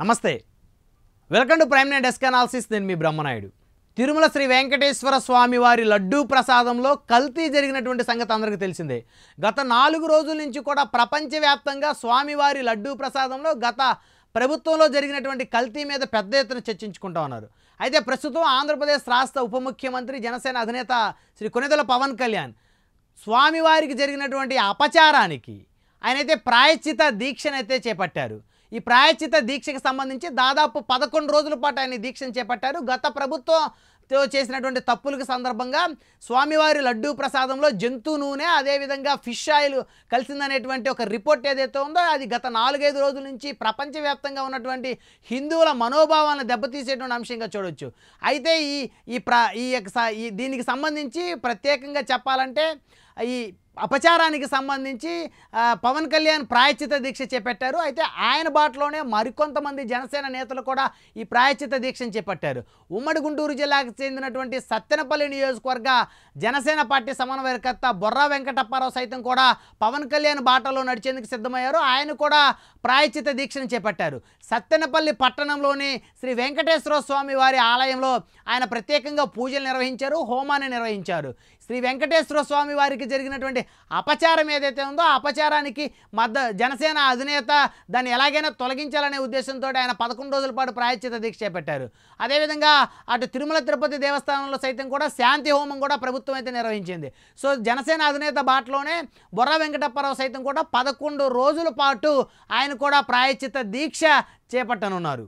నమస్తే welcome to prime nine desk analysis నేను మీ బ్రహ్మనాయుడు తిరుమల శ్రీ వెంకటేశ్వర స్వామి వారి లడ్డూ ప్రసాదంలో కల్తీ జరిగినటువంటి సంగతి అందరికీ తెలిసిందే గత 4 రోజుల నుంచి కూడా ప్రపంచవ్యాప్తంగా స్వామివారి లడ్డూ ప్రసాదంలో గత ప్రభుత్వంలో జరిగినటువంటి కల్తీ మీద పెద్ద ఎత్తున చర్చించుకుంటా ఉన్నారు అయితే ప్రస్తుతం ఆంధ్రప్రదేశ్ రాష్ట్ర ఉప ముఖ్యమంత్రి జనసేన అధినేత శ్రీ కొణిదెల పవన్ కళ్యాణ్ స్వామివారికి జరిగినటువంటి అపచారానికి ఆయనైతే ప్రాయశ్చిత దీక్షనైతే చేపట్టారు ఈ ప్రాయశ్చిత దీక్షకు సంబంధించి దాదాపు 11 రోజుల పాటు ఆయన దీక్షను చేపట్టారు గత ప్రభుత్వంతో చేసినటువంటి తప్పులకు సందర్భంగా స్వామివారి లడ్డూ ప్రసాదంలో జంతు నూనె అదేవిధంగా ఫిష్ ఆయిల్ కలిసిందనేటువంటి ఒక రిపోర్ట్ ఏదైతే ఉందో అది గత 4-5 రోజుల నుంచి ప్రపంచవ్యాప్తంగా ఉన్నటువంటి హిందువుల మనోభావాలను దెబ్బతీసేటువంటి అంశంగా చూడవచ్చు అయితే దీనికి సంబంధించి ప్రత్యేకంగా చెప్పాలంటే ఈ అపచారానికి సంబంధించి పవన్ కళ్యాణ్ ప్రాయశ్చిత దీక్ష చేపట్టారు అయితే ఆయన బాటలోనే మరికొంతమంది జనసేన నేతలు కూడా ఈ ప్రాయశ్చిత దీక్షను చేపట్టారు ఉమ్మడి గుంటూరు జిల్లాకు చెందినటువంటి సత్తెనపల్లి నియోజకవర్గ జనసేన పార్టీ సమన్వయకర్త బొర్రా వెంకటప్పారావు సైతం కూడా పవన్ కళ్యాణ్ బాటలో నడిచేందుకు సిద్ధమయ్యారు ఆయన కూడా ప్రాయశ్చిత దీక్షను చేపట్టారు సత్తెనపల్లి పట్టణంలోని శ్రీ వెంకటేశ్వర స్వామి వారి ఆలయంలో ఆయన ప్రత్యేకంగా పూజలు నిర్వహించారు హోమాన్ని నిర్వహించారు శ్రీ వెంకటేశ్వర స్వామి వారికి జరిగినటువంటి అపచారం ఏదైతే ఉందో ఆ అపచారానికి జనసేన అధినేత దాన్ని ఎలాగైనా తొలగించాలనే ఉద్దేశంతో ఆయన 11 రోజుల పాటు ప్రాయశ్చిత దీక్ష చేపట్టారు అదేవిధంగా అటు తిరుమల తిరుపతి దేవస్థానంలో సైతం కూడా శాంతి హోమం కూడా ప్రభుత్వం అయితే నిర్వహించింది సో జనసేన అధినేత బాటలోనే బొర్రా వెంకటప్పారావు సైతం కూడా 11 రోజుల పాటు ఆయన కూడా ప్రాయశ్చిత దీక్ష చేపట్టనున్నారు